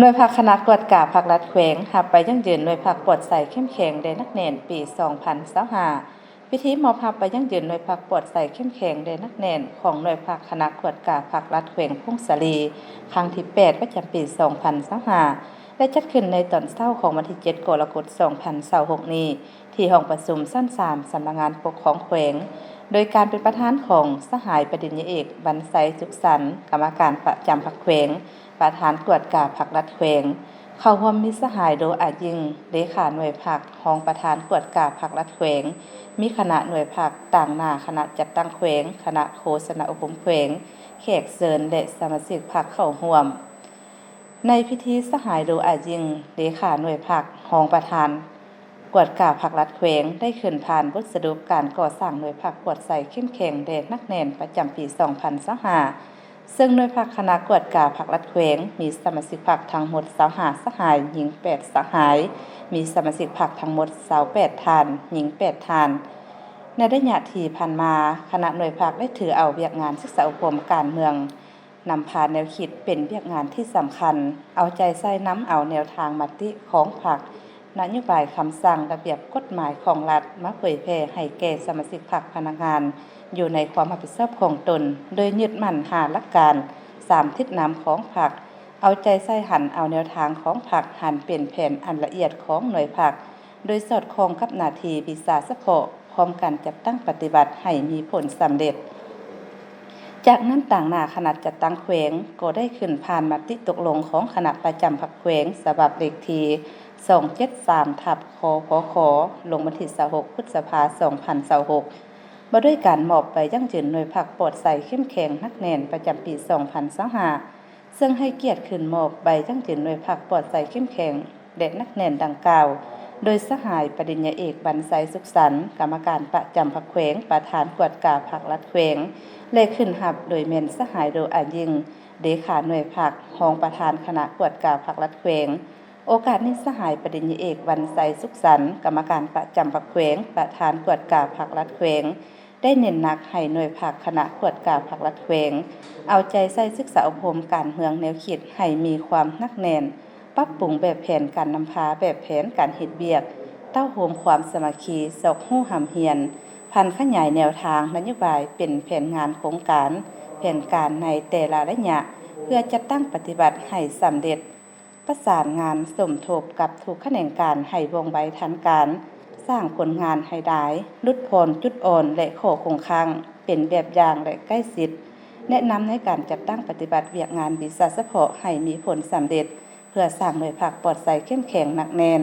หน่วยภาคคณะกวดกาภาครัฐแขวงหับไปยั่งยืนหน่วยภาคปลอดใสเข้มแข็งแด่นักเรียนปี 2025พิธีมอบหับไปยั่งยืนหน่วยภาคปลอดใสเข้มแข็งแด่นักเรียนของหน่วยภาคคณะกวดกาภาครัฐแขวงพงศาลีครั้งที่ 8 ประจำปี 2025ได้จัดขึ้นในตอนเช้าของวันที่ 7 กรกฎาคม 2026 นี้ที่ห้องประชุมชั้น 3 สำนักงานปกครองแขวงโดยการเป็นประธานของสหายปริญญาเอกบรรไซสุขสันต์กรรมการประจำพรรคแขวงประธานกวดกาภาครัฐแขวงเข้าร่วมมิสหายโดยอายิงเลขาหน่วยภาครองประธานกวดกาภาครัฐแขวงมีคณะหน่วยภาคต่างหน้าคณะจัดตั้งแขวงคณะโฆษณาอบรมแขวงแขกเชิญและสมาชิกพรรคเข้าร่วมในพิธีสหายโดยอายิงเลขาหน่วยภาครองประธานกวดกาภาครัฐแขวงได้ขึ้นผ่านบทสรุปการก่อสร้างหน่วยภาคกวดใสเข้มแข็งแด่นักเรียนประจำปี 2025ซึ่งหน่วยภาคคณะกวดกาภาครัฐแขวงมีสมาชิกพรรคทั้งหมด25สหายหญิง8สหายมีสมาชิกพรรคทั้งหมด28ท่านหญิง8ท่านในระยะที่ผ่านมาคณะหน่วยภาคได้ถือเอาเวียกงานศึกษาอบรมการเมืองนำพาแนวคิดเป็นเวียกงานที่สำคัญเอาใจใส่น้ำเอาแนวทางมติของพรรคนโยบายคำสั่งระเบียบกฎหมายของรัฐมาเผยแพร่ให้แก่สมาชิกพรรคพนักงานอยู่ในความรับผิดชอบของตนโดยยึดมั่น5หลักการ3ทิศนำของพรรคเอาใจใส่หันเอาแนวทางของพรรคหันเป็นแผนอันละเอียดของหน่วยพรรคโดยสอดคล้องกับหน้าที่วิสาสะเพาะพร้อมกันจัดตั้งปฏิบัติให้มีผลสำเร็จจากนั้นต่างหน้าคณะจัดตั้งแขวงก็ได้ขึ้นผ่านมติตกลงของคณะประจำพรรคแขวงฉบับเลขที่273/คพคลงวันที่26พฤษภาคม 2026มาด้วยการมอบไปยั่งยืนหน่วยภาคปลอดใสเข้มแข็งนักเรียนประจำปี 2025ซึ่งให้เกียรติขึ้นมอบใบยั่งยืนหน่วยภาคปลอดใสเข้มแข็งแด่นักเรียนดังกล่าวโดยสหายปริญญาเอกบรรไซสุขสันต์กรรมการประจำพรรคแขวงประธานกวดกาภาครัฐแขวงเลขขึ้นหับโดยเมนสหายโดยอายิงเลขาหน่วยภาครองประธานคณะกวดกาภาครัฐแขวงโอกาสนี้สหายปริญญาเอกบรรไซสุขสันต์กรรมการประจำพรรคแขวงประธานกวดกาภาครัฐแขวงได้เน้นหนักให้หน่วยภาคคณะกวดกาภาครัฐแขวงเอาใจใส่ศึกษาอบรมการเมืองแนวคิดให้มีความหนักแน่นปรับปรุงแบบแผนการนำพาแบบแผนการเฮ็ดเวียกเต้าโฮมความสามัคคีสอกฮู้หำเฮียนพันขยายแนวทางนโยบายเป็นแผนงานโครงการแผนการในแต่ละระยะเพื่อจัดตั้งปฏิบัติให้สำเร็จประสานงานสมทบกับทุกแขนงการให้วงไวทันการสร้างผลงานให้ได้ลุดพ้นจุดอ่อนและข้อคงค้างเป็นแบบอย่างและใกล้ชิดแนะนำในการจัดตั้งปฏิบัติเวียกงานวิสาสะเพาะให้มีผลสำเร็จเพื่อสร้างหน่วยภาคปลอดใสเข้มแข็งหนักแน่น